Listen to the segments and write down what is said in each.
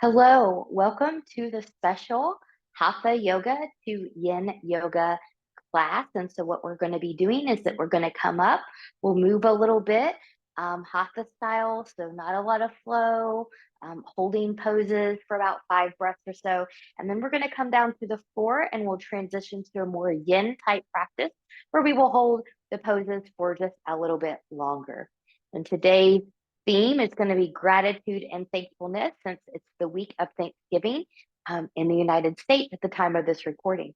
Hello, welcome to the special Hatha Yoga to Yin Yoga class. And so what we're going to be doing is that we're going to come up, we'll move a little bit, Hatha style, so not a lot of flow, holding poses for about 5 breaths or so. And then we're going to come down to the floor and we'll transition to a more Yin type practice where we will hold the poses for just a little bit longer. And today's theme is going to be gratitude and thankfulness since it's the week of Thanksgiving in the United States at the time of this recording.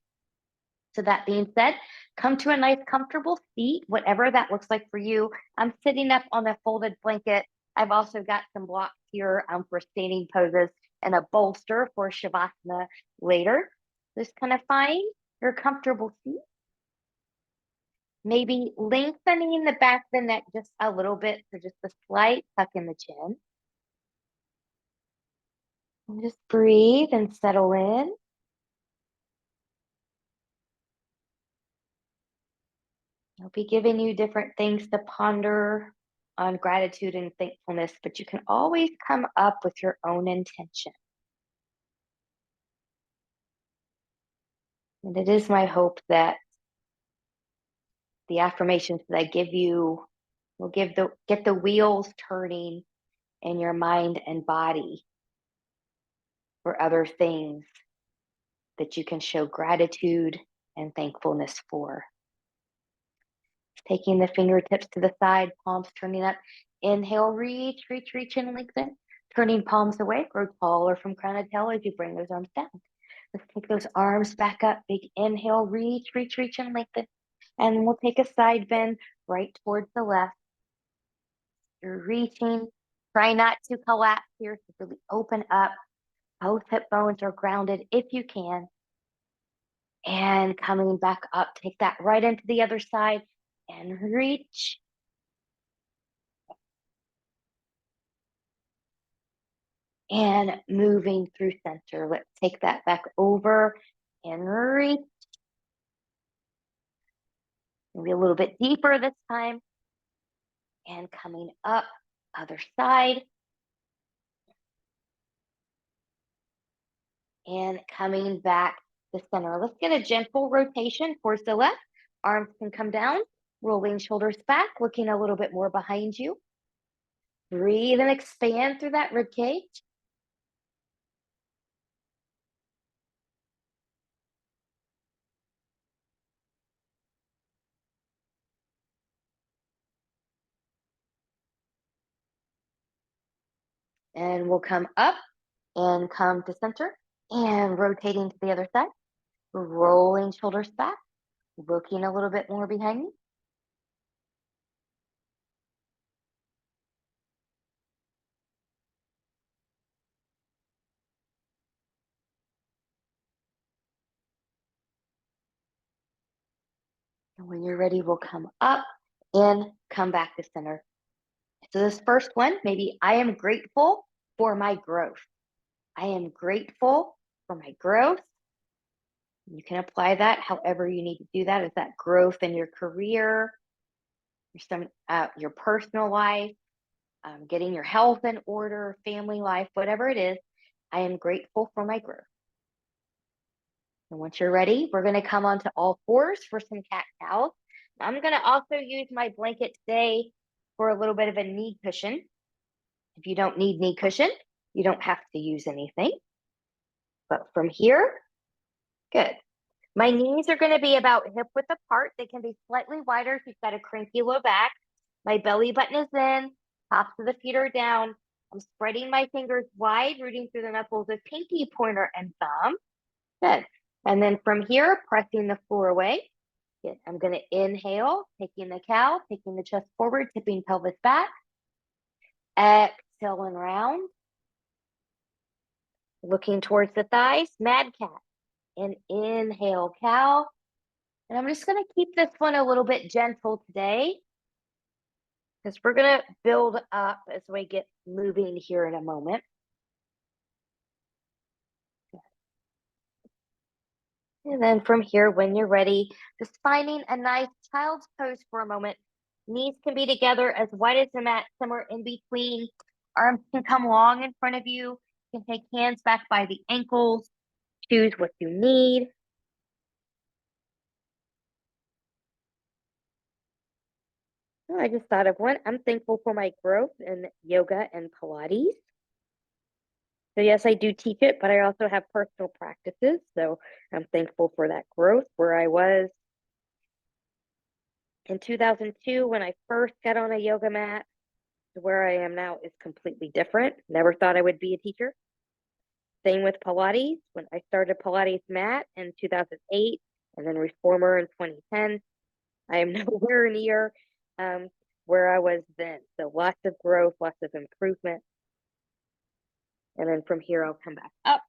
So that being said, come to a nice comfortable seat, whatever that looks like for you. I'm sitting up on a folded blanket. I've also got some blocks here for standing poses and a bolster for Shavasana later. Just kind of find your comfortable seat. Maybe lengthening the back of the neck just a little bit, so just a slight tuck in the chin. And just breathe and settle in. I'll be giving you different things to ponder on gratitude and thankfulness, but you can always come up with your own intention. And it is my hope that the affirmations that I give you will get the wheels turning in your mind and body for other things that you can show gratitude and thankfulness for. Taking the fingertips to the side, palms turning up. Inhale, reach, reach, reach, and lengthen. Turning palms away, grow taller from crown to tail as you bring those arms down. Let's take those arms back up. Big inhale, reach, reach, reach, and lengthen. And we'll take a side bend right towards the left. You're reaching. Try not to collapse here. So really open up. Both hip bones are grounded if you can. And coming back up, take that right into the other side and reach. And moving through center. Let's take that back over and reach. Maybe a little bit deeper this time. And coming up, other side. And coming back to center. Let's get a gentle rotation towards the left. Arms can come down, rolling shoulders back, looking a little bit more behind you. Breathe and expand through that rib cage. And we'll come up and come to center and rotating to the other side. Rolling shoulders back, looking a little bit more behind you. And when you're ready, we'll come up and come back to center. So this first one, maybe I am grateful for my growth. I am grateful for my growth. You can apply that however you need to do that. Is that growth in your career, your personal life, getting your health in order, family life, whatever it is. I am grateful for my growth. And once you're ready, we're going to come onto all fours for some cat-cows. I'm going to also use my blanket today for a little bit of a knee cushion. If you don't need knee cushion, you don't have to use anything. But from here, good. My knees are going to be about hip width apart. They can be slightly wider if you've got a cranky low back. My belly button is in, tops of the feet are down. I'm spreading my fingers wide, rooting through the knuckles of pinky, pointer, and thumb. Good. And then from here, pressing the floor away. Good. I'm going to inhale, taking the cow, taking the chest forward, tipping pelvis back. Exhale and round. Looking towards the thighs, mad cat. And inhale, cow. And I'm just going to keep this one a little bit gentle today because we're going to build up as we get moving here in a moment. And then from here, when you're ready, just finding a nice child's pose for a moment. Knees can be together as wide as the mat, somewhere in between. Arms can come long in front of you. You can take hands back by the ankles. Choose what you need. Oh, I just thought of one. I'm thankful for my growth in yoga and Pilates. So yes, I do teach it, but I also have personal practices. So I'm thankful for that growth. Where I was in 2002 when I first got on a yoga mat to where I am now is completely different. Never thought I would be a teacher. Same with Pilates. When I started Pilates mat in 2008 and then Reformer in 2010, I am nowhere near um, where I was then. So lots of growth, lots of improvement. And then from here, I'll come back up.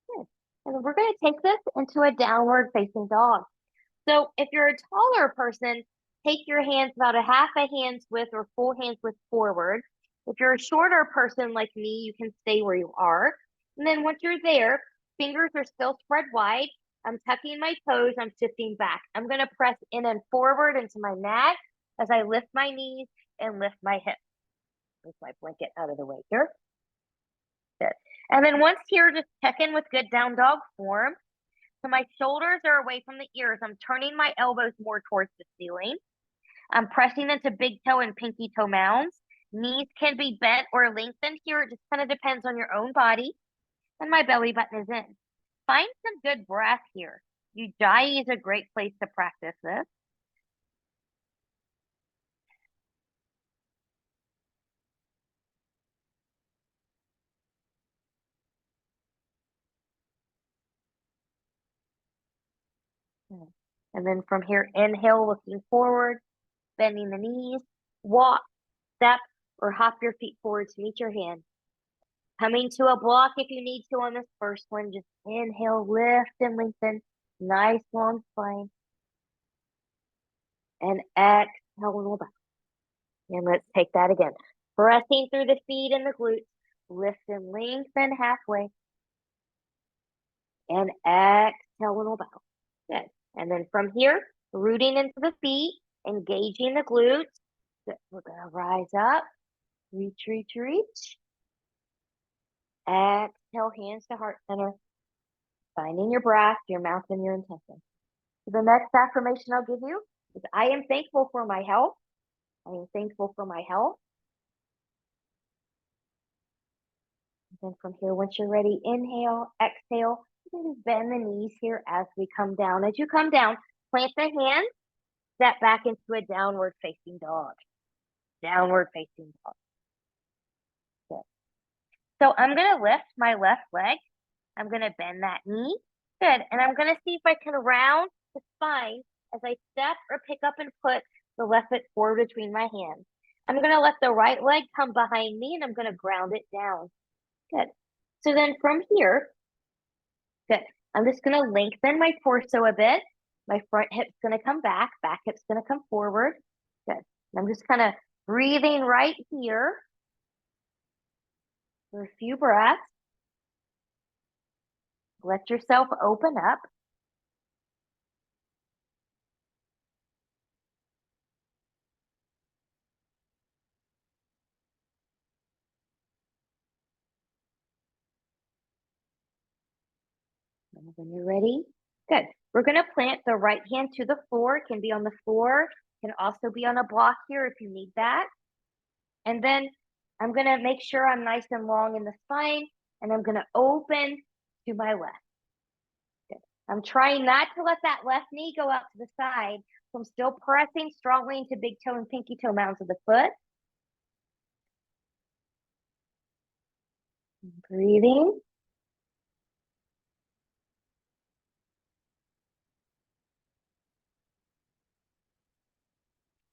Good. And then we're going to take this into a downward facing dog. So if you're a taller person, take your hands about a half a hand's width or full hand's width forward. If you're a shorter person like me, you can stay where you are. And then once you're there, fingers are still spread wide. I'm tucking my toes. I'm shifting back. I'm going to press in and forward into my mat as I lift my knees and lift my hips. Move my blanket out of the way here. Good. And then once here, just check in with good down dog form. So my shoulders are away from the ears. I'm turning my elbows more towards the ceiling. I'm pressing into big toe and pinky toe mounds. Knees can be bent or lengthened here. It just kind of depends on your own body. And my belly button is in. Find some good breath here. Ujjayi is a great place to practice this. And then from here, inhale, looking forward, bending the knees, walk, step, or hop your feet forward to meet your hand. Coming to a block if you need to on this first one. Just inhale, lift and lengthen. Nice long spine. And exhale, roll back. And let's take that again. Pressing through the feet and the glutes. Lift and lengthen halfway. And exhale, roll back. Good. And then from here, rooting into the feet, engaging the glutes. Good. We're going to rise up. Reach, reach, reach. Exhale, hands to heart center. Finding your breath, your mouth, and your intention. So the next affirmation I'll give you is I am thankful for my health. I am thankful for my health. And then from here, once you're ready, inhale, exhale. You can just bend the knees here as we come down. As you come down, plant the hands, step back into a downward facing dog. Downward facing dog. Good. So I'm going to lift my left leg. I'm going to bend that knee. Good. And I'm going to see if I can round the spine as I step or pick up and put the left foot forward between my hands. I'm going to let the right leg come behind me and I'm going to ground it down. Good. So then from here, good. I'm just going to lengthen my torso a bit. My front hip's going to come back hip's going to come forward. Good. And I'm just kind of breathing right here for a few breaths. Let yourself open up. And when you're ready, good. We're going to plant the right hand to the floor. It can be on the floor, can also be on a block here if you need that. And then I'm going to make sure I'm nice and long in the spine, and I'm going to open to my left. Good. I'm trying not to let that left knee go out to the side. So I'm still pressing strongly into big toe and pinky toe mounds of the foot. Breathing.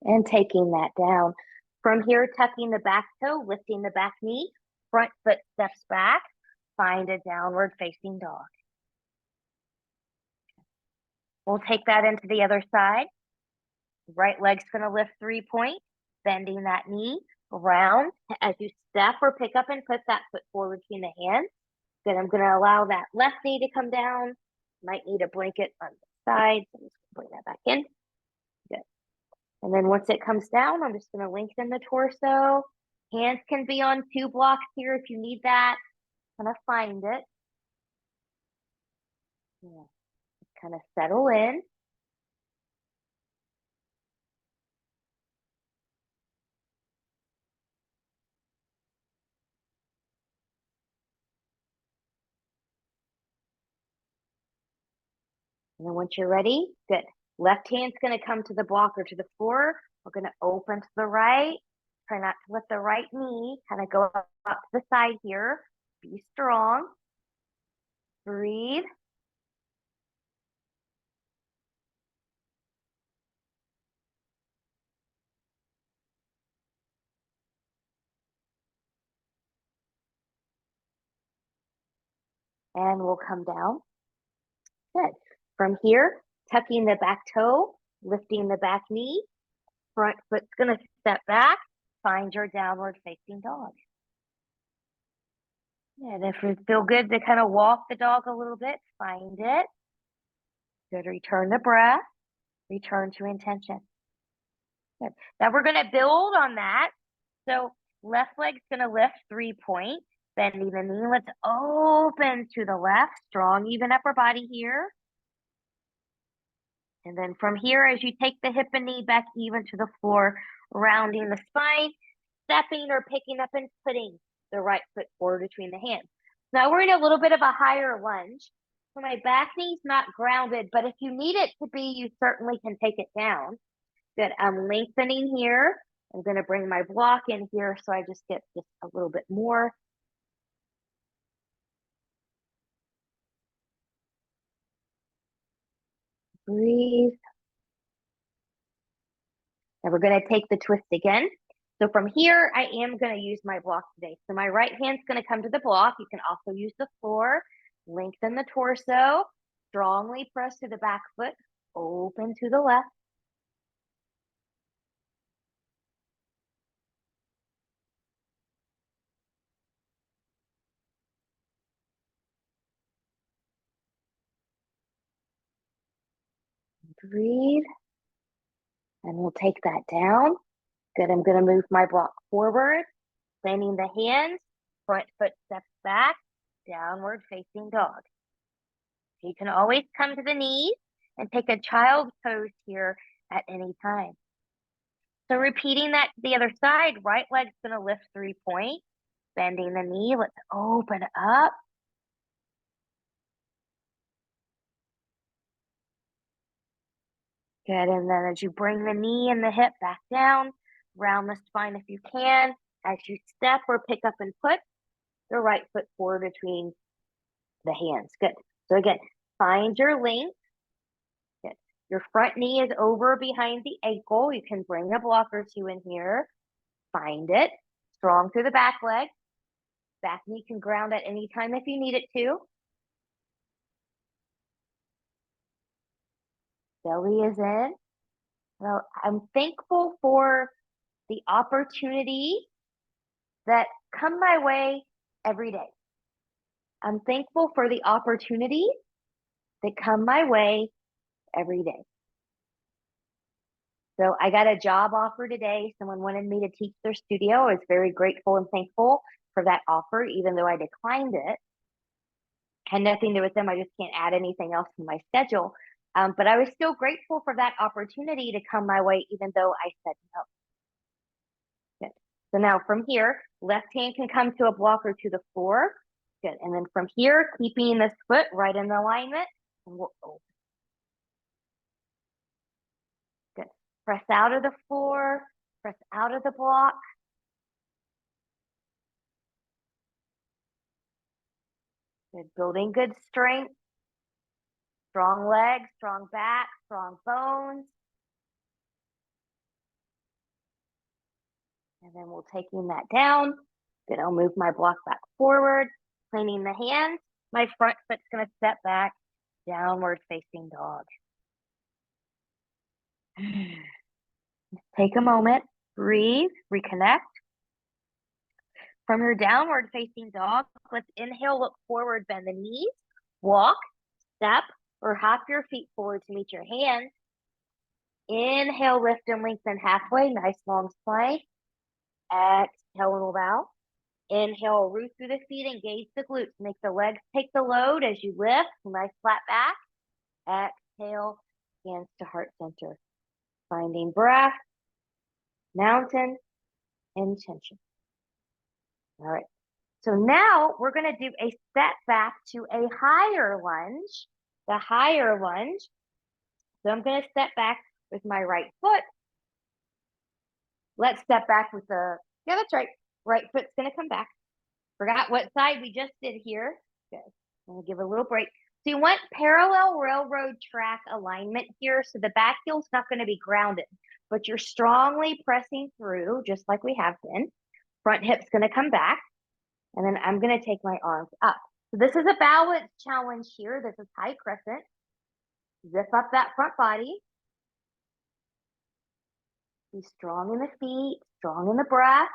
And taking that down. From here, tucking the back toe, lifting the back knee, front foot steps back, find a downward facing dog. We'll take that into the other side. Right leg's gonna lift 3-point, bending that knee, round as you step or pick up and put that foot forward between the hands. Then I'm gonna allow that left knee to come down. Might need a blanket on the side, so I'm just gonna bring that back in. Good. And then once it comes down, I'm just going to lengthen the torso. Hands can be on 2 blocks here if you need that. kind of find it. Yeah, kind of settle in. And then once you're ready, good. Left hand's going to come to the block or to the floor. We're going to open to the right. Try not to let the right knee kind of go up to the side here. Be strong. Breathe. And we'll come down. Good. From here, tucking the back toe, lifting the back knee. Front foot's going to step back. Find your downward facing dog. And if you feel good to kind of walk the dog a little bit, find it. Good. Return the breath. Return to intention. Good. Now we're going to build on that. So left leg's going to lift 3-point. Bending the knee. Let's open to the left. Strong, even upper body here. And then from here, as you take the hip and knee back even to the floor, rounding the spine, stepping or picking up and putting the right foot forward between the hands. Now we're in a little bit of a higher lunge. So my back knee's not grounded, but if you need it to be, you certainly can take it down. Good. I'm lengthening here. I'm going to bring my block in here so I just get just a little bit more. Breathe. Now we're going to take the twist again. So from here, I am going to use my block today. So my right hand's going to come to the block. You can also use the floor. Lengthen the torso. Strongly press to the back foot. Open to the left. Breathe. And we'll take that down. Good. I'm going to move my block forward. Planting the hands. Front foot steps back. Downward facing dog. You can always come to the knees and take a child's pose here at any time. So repeating that to the other side, right leg's going to lift 3-point, bending the knee. Let's open up. Good. And then as you bring the knee and the hip back down, round the spine if you can. As you step or pick up and put the right foot forward between the hands. Good. So again, find your length. Good. Your front knee is over behind the ankle. You can bring a block or two in here. Find it. Strong through the back leg. Back knee can ground at any time if you need it to. Belly is in. Well, I'm thankful for the opportunity that come my way every day. I'm thankful for the opportunities that come my way every day. So I got a job offer today. Someone wanted me to teach their studio. I was very grateful and thankful for that offer, even though I declined it. Had nothing to do with them. I just can't add anything else to my schedule. But I was still grateful for that opportunity to come my way, even though I said no. Good. So now from here, left hand can come to a block or to the floor. Good. And then from here, keeping this foot right in alignment, and we'll open. Good. Press out of the floor, press out of the block. Good. Building good strength. Strong legs, strong back, strong bones. And then we'll taking that down. Then I'll move my block back forward, planing the hands. My front foot's going to step back, downward facing dog. Take a moment, breathe, reconnect. From your downward facing dog, let's inhale, look forward, bend the knees, walk, step, or hop your feet forward to meet your hands. Inhale, lift and lengthen halfway, nice long spine. Exhale and we'll bow. Inhale, root through the feet, engage the glutes. Make the legs take the load as you lift. Nice flat back. Exhale, hands to heart center. Finding breath, mountain, intention. All right. So now we're going to do a step back to a higher lunge, the higher lunge. So I'm going to step back with my right foot. Let's step back with yeah, that's right. Right foot's going to come back. Forgot what side we just did here. Good. I'm going to give a little break. So you want parallel railroad track alignment here. So the back heel's not going to be grounded, but you're strongly pressing through just like we have been. Front hip's going to come back. And then I'm going to take my arms up. So this is a balance challenge here. This is high crescent. Zip up that front body. Be strong in the feet, strong in the breath.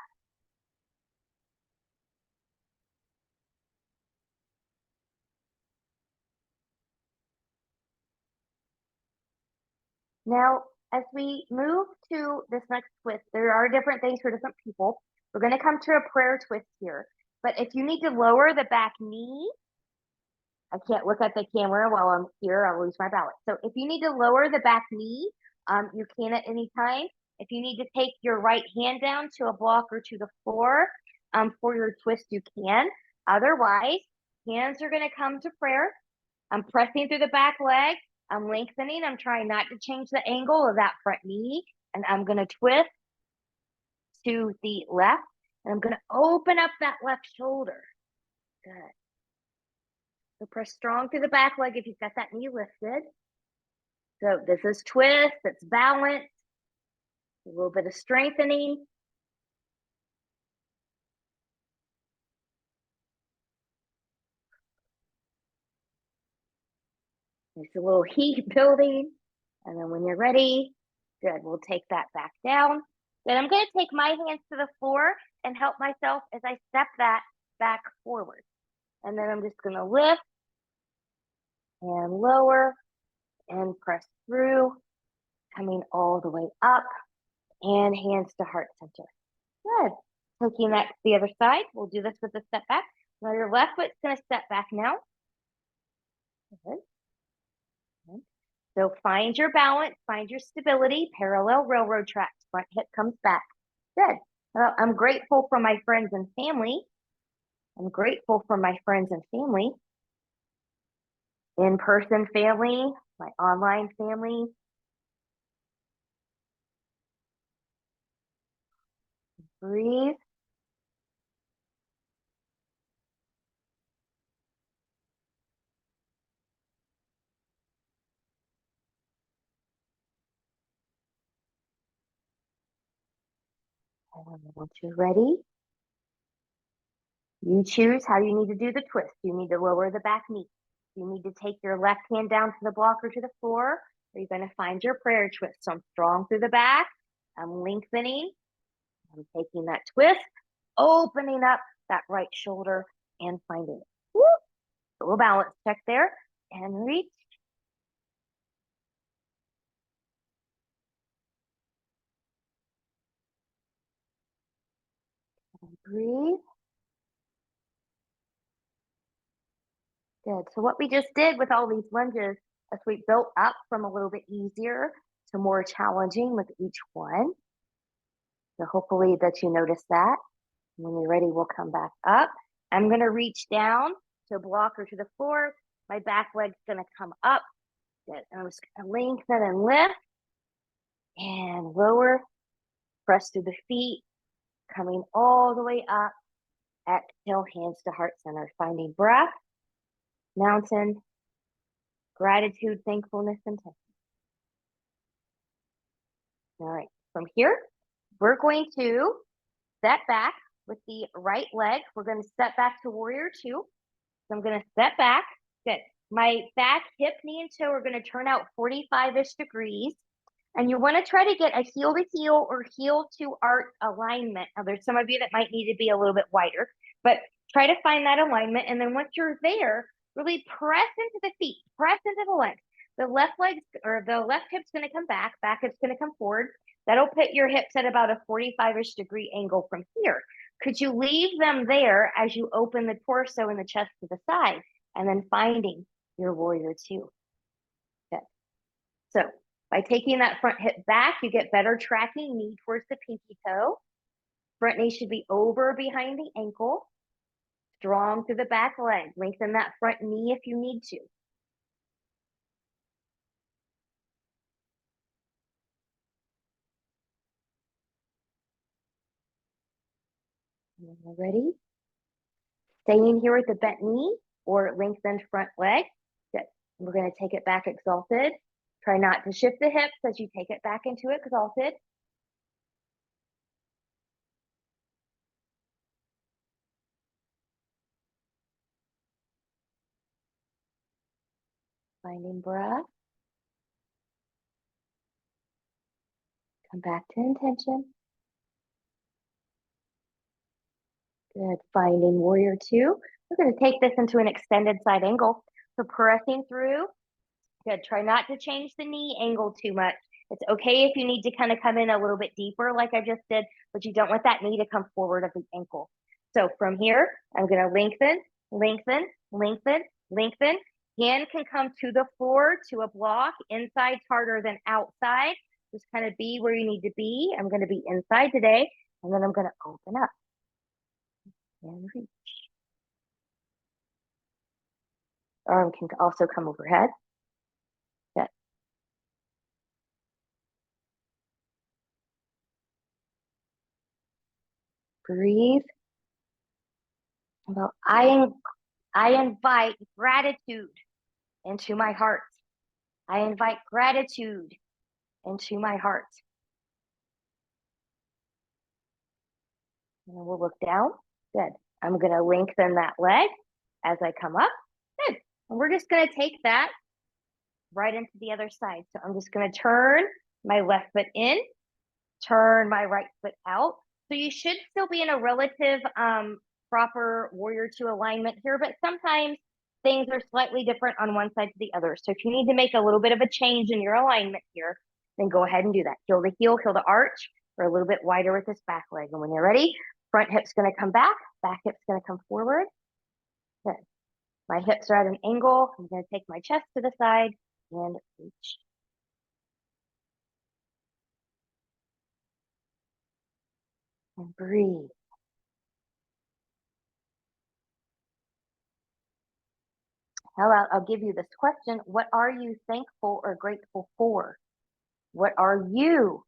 Now, as we move to this next twist, there are different things for different people. We're going to come to a prayer twist here. But if you need to lower the back knee, I can't look at the camera while I'm here. I'll lose my balance. So if you need to lower the back knee, you can at any time. If you need to take your right hand down to a block or to the floor for your twist, you can. Otherwise, hands are going to come to prayer. I'm pressing through the back leg. I'm lengthening. I'm trying not to change the angle of that front knee. And I'm going to twist to the left. And I'm going to open up that left shoulder. Good. So press strong through the back leg if you've got that knee lifted. So this is twist, it's balance, a little bit of strengthening. There's a little heat building. And then when you're ready, good, we'll take that back down. Then I'm going to take my hands to the floor and help myself as I step that back forward. And then I'm just going to lift and lower and press through, coming all the way up and hands to heart center. Good. Taking that to the other side. We'll do this with the step back. Now your left foot's going to step back now. Good. Good. So find your balance, find your stability, parallel railroad tracks, front hip comes back. Good. Well, I'm grateful for my friends and family. I'm grateful for my friends and family. In-person family, my online family. Breathe. And once you're ready, you choose how you need to do the twist. You need to lower the back knee. You need to take your left hand down to the block or to the floor, or you're going to find your prayer twist. So I'm strong through the back. I'm lengthening. I'm taking that twist, opening up that right shoulder and finding it. Woo! A little balance check there and reach. And breathe. Good. So what we just did with all these lunges as we built up from a little bit easier to more challenging with each one. So hopefully that you notice that. When you're ready, we'll come back up. I'm going to reach down to a block or to the floor. My back leg's going to come up. Good. And I'm just going to lengthen and lift and lower. Press through the feet, coming all the way up. Exhale, hands to heart center. Finding breath, mountain, gratitude, thankfulness, and intention. All right. From here, we're going to step back with the right leg. We're going to step back to warrior two. So I'm going to step back. Good. My back, hip, knee, and toe are going to turn out 45-ish degrees. And you want to try to get a heel to heel or heel to arch alignment. Now, there's some of you that might need to be a little bit wider, but try to find that alignment. And then once you're there, really press into the feet, press into the legs. The left leg or the left hip's going to come back, back hip's going to come forward. That'll put your hips at about a 45-ish degree angle from here. Could you leave them there as you open the torso and the chest to the side, and then finding your warrior two? Good. So by taking that front hip back, you get better tracking, knee towards the pinky toe. Front knee should be over behind the ankle. Strong through the back leg. Lengthen that front knee if you need to. Ready? Staying here with the bent knee or lengthened front leg. Good. We're going to take it back exalted. Try not to shift the hips as you take it back into exalted. Finding breath. Come back to intention. Good. Finding warrior two. We're going to take this into an extended side angle. So pressing through. Good. Try not to change the knee angle too much. It's okay if you need to kind of come in a little bit deeper like I just did, but you don't want that knee to come forward of the ankle. So from here, I'm going to lengthen, lengthen, lengthen, lengthen. Hand can come to the floor to a block. Inside's harder than outside. Just kind of be where you need to be. I'm going to be inside today, and then I'm going to open up and reach. Arm can also come overhead. Good. Breathe. Well, I invite gratitude into my heart. I invite gratitude into my heart. And we'll look down. Good. I'm going to lengthen that leg as I come up. Good. And we're just going to take that right into the other side. So I'm just going to turn my left foot in, turn my right foot out. So you should still be in a relative proper warrior two alignment here, but sometimes things are slightly different on one side to the other. So if you need to make a little bit of a change in your alignment here, then go ahead and do that. Heel the arch, or a little bit wider with this back leg. And when you're ready, front hip's going to come back hip's going to come forward. Good. My hips are at an angle. I'm going to take my chest to the side and reach. And breathe. How about I'll give you this question. What are you thankful or grateful for? What are you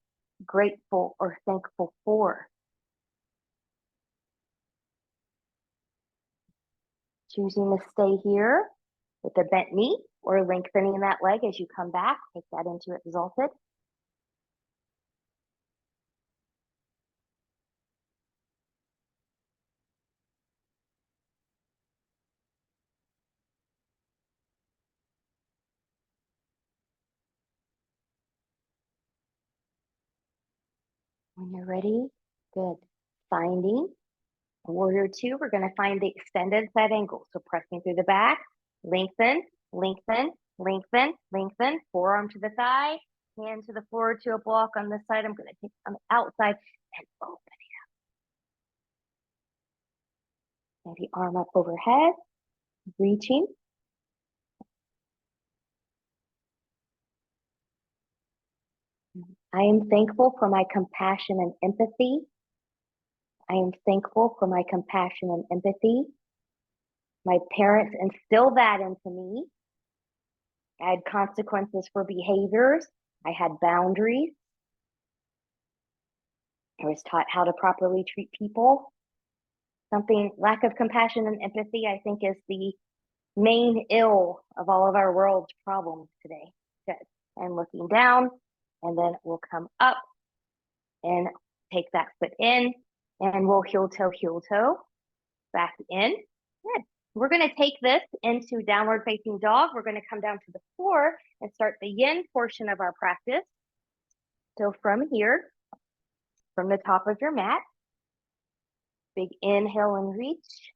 grateful or thankful for? Choosing to stay here with the bent knee or lengthening that leg as you come back. Take that into exalted. When you're ready, good. Finding warrior two, we're going to find the extended side angle. So pressing through the back, lengthen, lengthen, lengthen, lengthen, forearm to the thigh, hand to the floor to a block on this side. I'm going to take on the outside and open it up. Maybe arm up overhead, reaching. I am thankful for my compassion and empathy. I am thankful for my compassion and empathy. My parents instilled that into me. I had consequences for behaviors. I had boundaries. I was taught how to properly treat people. Lack of compassion and empathy, I think, is the main ill of all of our world's problems today. Good. And looking down, and then we'll come up and take that foot in, and we'll heel toe, back in. Good. We're going to take this into downward facing dog. We're going to come down to the floor and start the yin portion of our practice. So from here, from the top of your mat, big inhale and reach.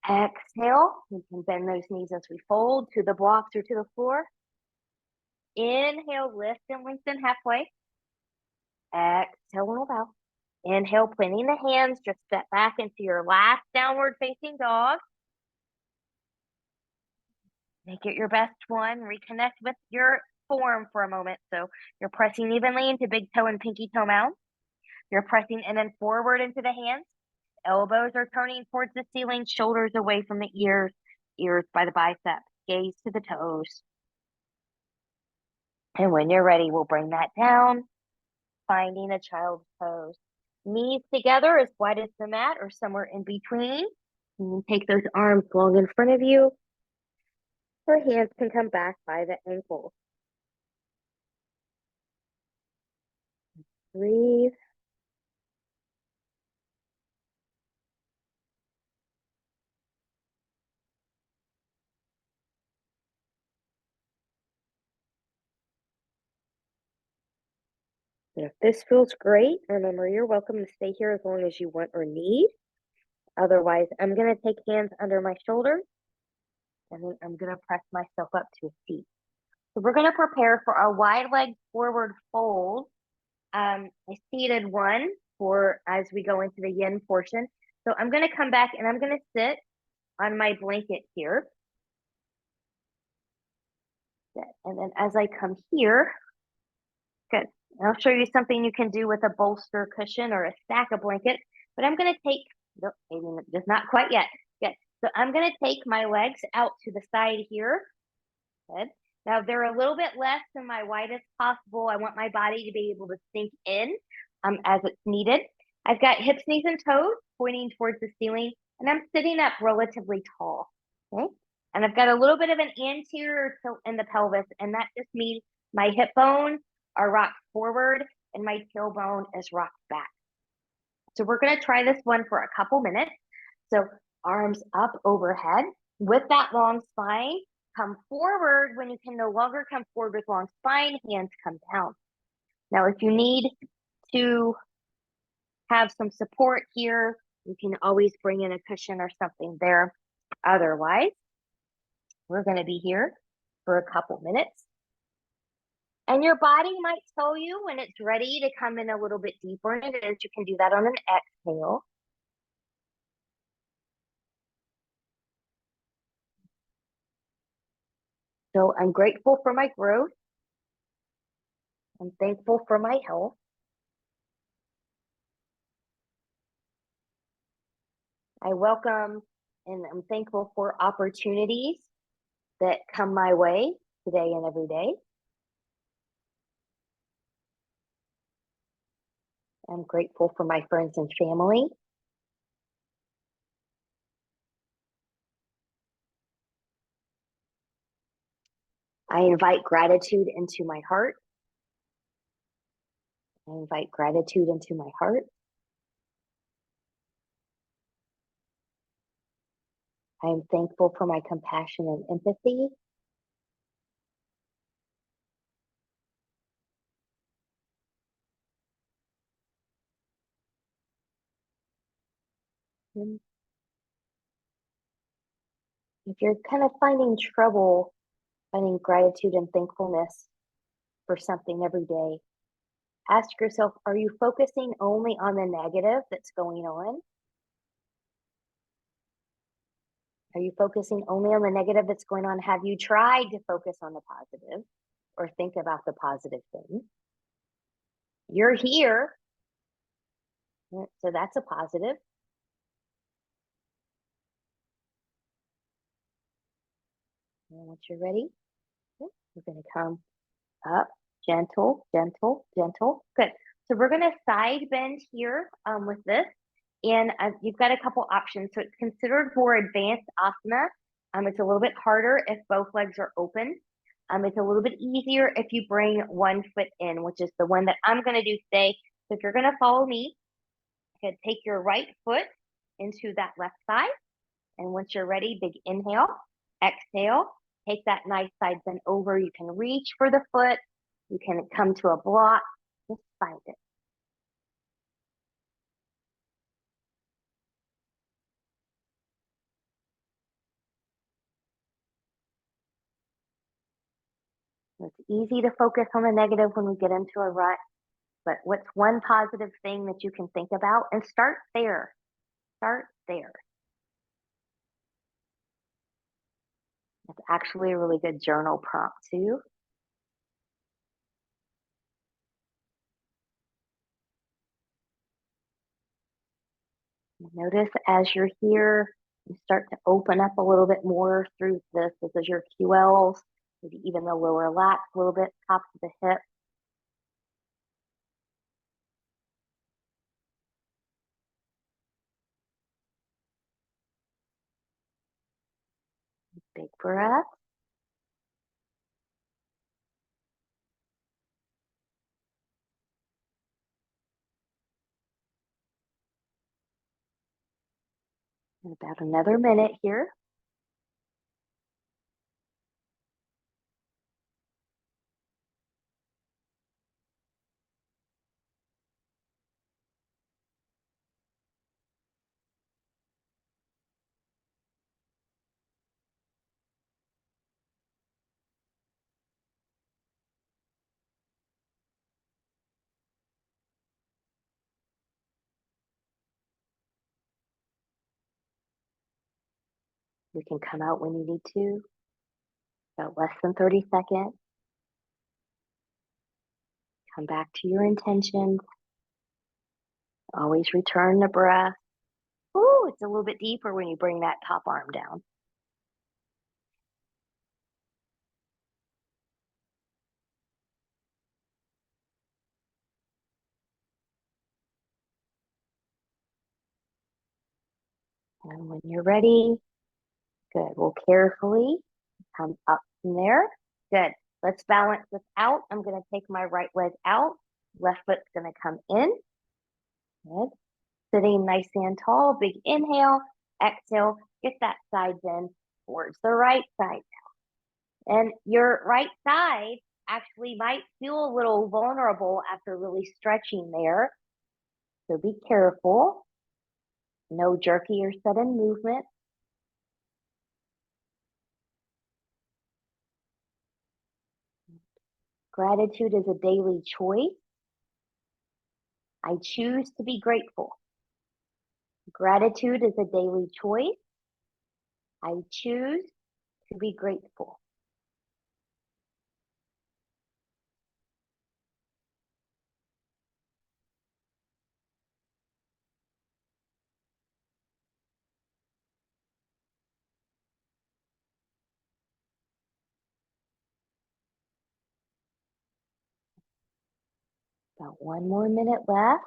Exhale. You can bend those knees as we fold to the blocks or to the floor. Inhale, lift and lengthen halfway. Exhale, roll out. Inhale, planting the hands, just step back into your last downward facing dog. Make it your best one. Reconnect with your form for a moment. So you're pressing evenly into big toe and pinky toe mound. You're pressing in and forward into the hands. Elbows are turning towards the ceiling, shoulders away from the ears by the biceps, gaze to the toes. And when you're ready, we'll bring that down, finding a child's pose. Knees together as wide as the mat or somewhere in between. And take those arms long in front of you. Or hands can come back by the ankles. Breathe. And if this feels great, remember you're welcome to stay here as long as you want or need. Otherwise, I'm going to take hands under my shoulders and then I'm going to press myself up to a seat. So we're going to prepare for a wide leg forward fold. A seated one for as we go into the yin portion. So I'm going to come back and I'm going to sit on my blanket here. Good. And then as I come here, good. I'll show you something you can do with a bolster cushion or a stack of blankets. But I'm going to take, nope, maybe just not quite yet. Good. So I'm going to take my legs out to the side here. Good. Now they're a little bit less than my widest possible. I want my body to be able to sink in as it's needed. I've got hips, knees, and toes pointing towards the ceiling, and I'm sitting up relatively tall. Okay. And I've got a little bit of an anterior tilt in the pelvis, and that just means my hip bones are rocked forward and my tailbone is rocked back. So we're going to try this one for a couple minutes. So arms up overhead with that long spine. Come forward when you can no longer come forward with long spine, hands come down. Now, if you need to have some support here, you can always bring in a cushion or something there. Otherwise, we're going to be here for a couple minutes. And your body might tell you when it's ready to come in a little bit deeper, and it is. You can do that on an exhale. So I'm grateful for my growth. I'm thankful for my health. I welcome and I'm thankful for opportunities that come my way today and every day. I'm grateful for my friends and family. I invite gratitude into my heart. I invite gratitude into my heart. I am thankful for my compassion and empathy. And if you're kind of finding trouble finding gratitude and thankfulness for something every day, ask yourself, are you focusing only on the negative that's going on? Are you focusing only on the negative that's going on? Have you tried to focus on the positive or think about the positive thing? You're here, so that's a positive. And once you're ready, we're going to come up, gentle, gentle, gentle. Good. So we're going to side bend here with this. And you've got a couple options. So it's considered more advanced asana. It's a little bit harder if both legs are open. It's a little bit easier if you bring one foot in, which is the one that I'm going to do today. So if you're going to follow me, you can take your right foot into that left side. And once you're ready, big inhale, exhale, take that nice side bend over. You can reach for the foot. You can come to a block. Just find it. It's easy to focus on the negative when we get into a rut. But what's one positive thing that you can think about? And start there. Start there. It's actually a really good journal prompt too. Notice as you're here, you start to open up a little bit more through this. This is your QLs, maybe even the lower lats a little bit, top of the hip. Big breath. And about another minute here. You can come out when you need to. About less than 30 seconds. Come back to your intentions. Always return the breath. Ooh, it's a little bit deeper when you bring that top arm down. And when you're ready, good. We'll carefully come up from there. Good. Let's balance this out. I'm going to take my right leg out. Left foot's going to come in. Good. Sitting nice and tall. Big inhale. Exhale. Get that side bend towards the right side. And your right side actually might feel a little vulnerable after really stretching there. So be careful. No jerky or sudden movement. Gratitude is a daily choice. I choose to be grateful. Gratitude is a daily choice. I choose to be grateful. About one more minute left.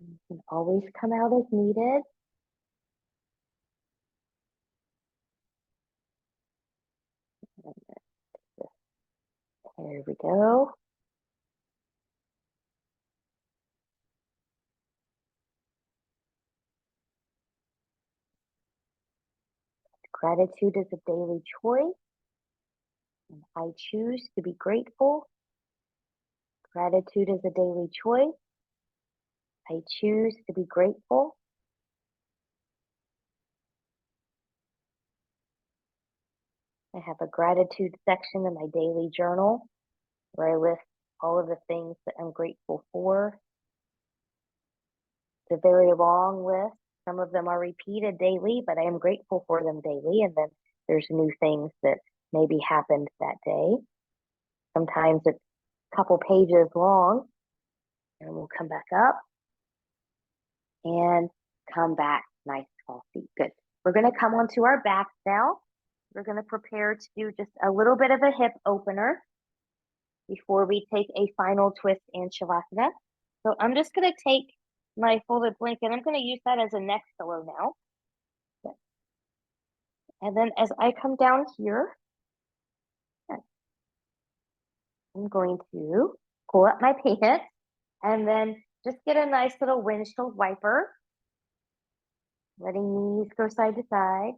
You can always come out as needed. There we go. Gratitude is a daily choice. And I choose to be grateful. Gratitude is a daily choice. I choose to be grateful. I have a gratitude section in my daily journal where I list all of the things that I'm grateful for. It's a very long list. Some of them are repeated daily, but I am grateful for them daily. And then there's new things that maybe happened that day. Sometimes it's a couple pages long. And we'll come back up and come back nice tall feet. Good. We're going to come onto our backs now. We're going to prepare to do just a little bit of a hip opener before we take a final twist and shavasana. So I'm just going to take my folded blanket. I'm going to use that as a neck pillow now. Good. And then as I come down here, I'm going to pull up my pants and then just get a nice little windshield wiper, letting knees go side to side.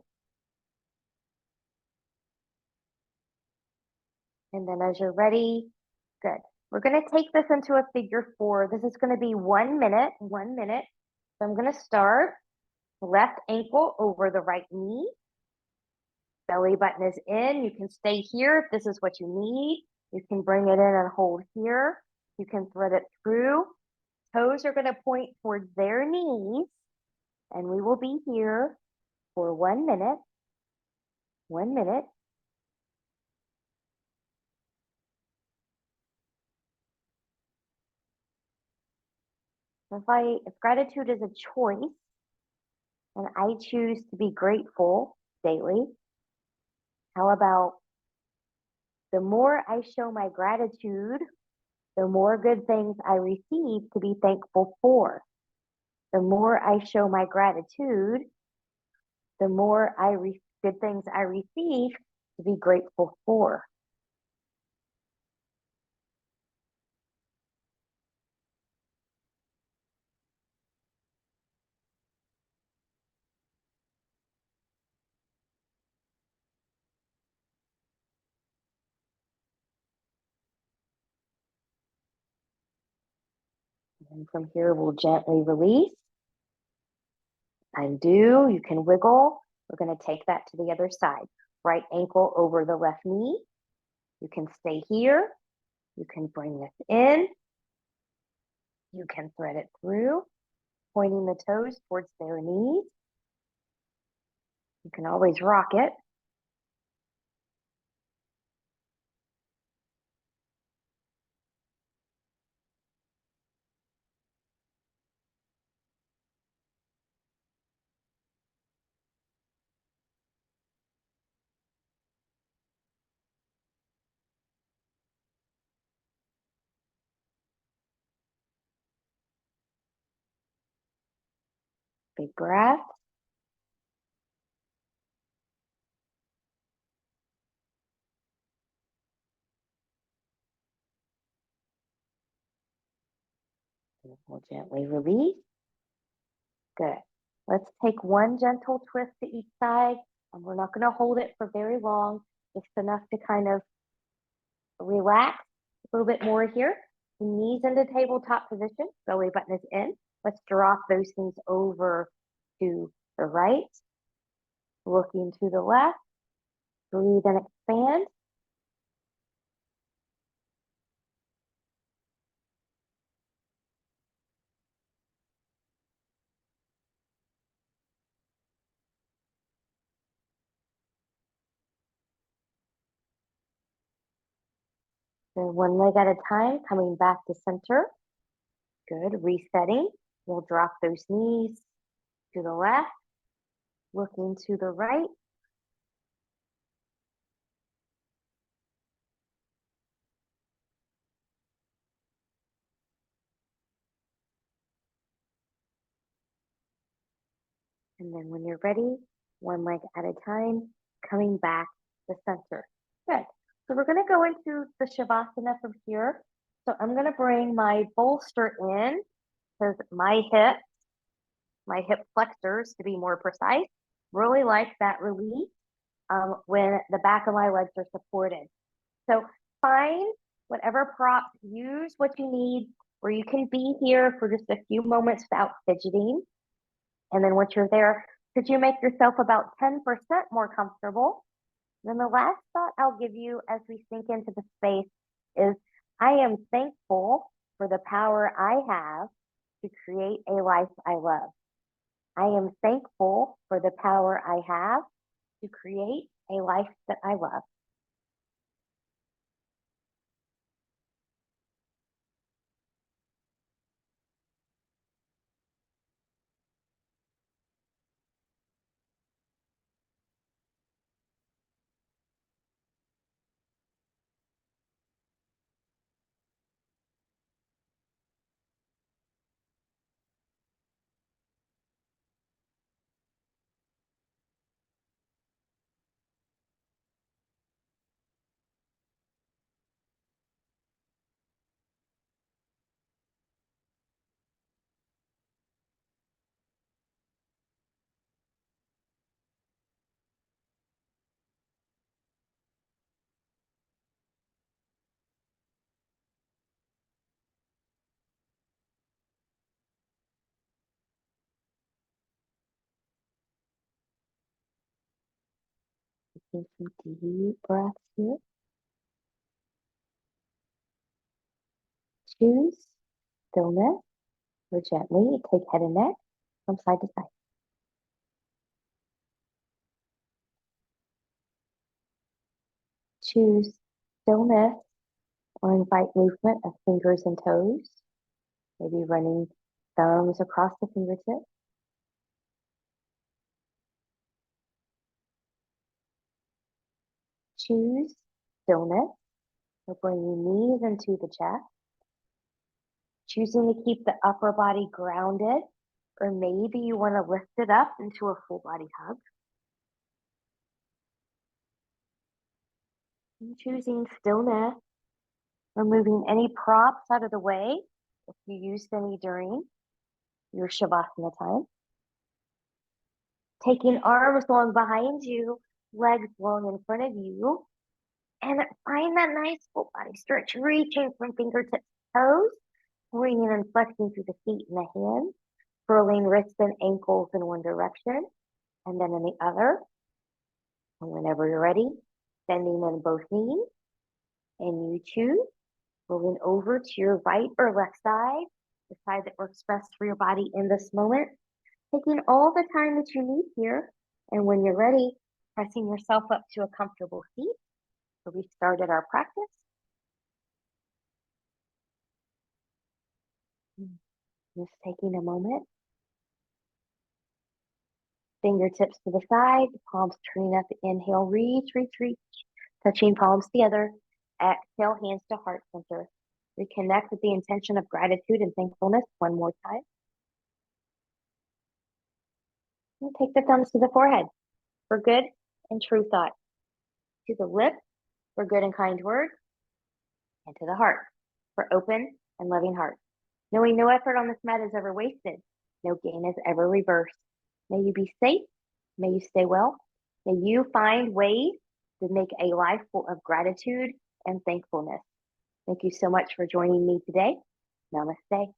And then as you're ready, good. We're going to take this into a figure four. This is going to be 1 minute, 1 minute. So I'm going to start left ankle over the right knee. Belly button is in. You can stay here if this is what you need. You can bring it in and hold here. You can thread it through. Toes are going to point towards their knees, and we will be here for 1 minute. 1 minute. If gratitude is a choice, and I choose to be grateful daily, how about the more I show my gratitude, the more good things I receive to be thankful for. The more I show my gratitude, the more good things I receive to be grateful for. And from here, we'll gently release. Undo. You can wiggle. We're going to take that to the other side. Right ankle over the left knee. You can stay here. You can bring this in. You can thread it through, pointing the toes towards their knees. You can always rock it. Big breath. And we'll gently release. Good. Let's take one gentle twist to each side, and we're not going to hold it for very long, just enough to kind of relax a little bit more here. Knees into tabletop position, belly button is in. Let's drop those knees over to the right, looking to the left. Breathe and expand. So one leg at a time, coming back to center. Good, resetting. We'll drop those knees to the left, looking to the right. And then when you're ready, one leg at a time, coming back to center. Good. So we're going to go into the Shavasana from here. So I'm going to bring my bolster in because my hip flexors to be more precise, really like that release when the back of my legs are supported. So find whatever props, use what you need where you can be here for just a few moments without fidgeting. And then once you're there, could you make yourself about 10% more comfortable? Then the last thought I'll give you as we sink into the space is I am thankful for the power I have to create a life I love. I am thankful for the power I have to create a life that I love. Taking some deep breaths here. Choose stillness or gently take head and neck from side to side. Choose stillness or invite movement of fingers and toes, maybe running thumbs across the fingertips. Choose stillness or bringing knees into the chest. Choosing to keep the upper body grounded, or maybe you want to lift it up into a full body hug. And choosing stillness or moving any props out of the way if you used any during your Shavasana time. Taking arms long behind you, legs long in front of you, and find that nice full body stretch, reaching from fingertips to toes, swinging and flexing through the feet and the hands, curling wrists and ankles in one direction, and then in the other. And whenever you're ready, bending in both knees, and you choose, moving over to your right or left side, the side that works best for your body in this moment, taking all the time that you need here. And when you're ready, pressing yourself up to a comfortable seat. So we started our practice. Just taking a moment. Fingertips to the side, palms turning up. Inhale, reach, reach, reach. Touching palms together. Exhale, hands to heart center. Reconnect with the intention of gratitude and thankfulness one more time. And take the thumbs to the forehead for good and true thought. To the lips for good and kind words. And to the heart for open and loving heart. Knowing no effort on this mat is ever wasted. No gain is ever reversed. May you be safe. May you stay well. May you find ways to make a life full of gratitude and thankfulness. Thank you so much for joining me today. Namaste.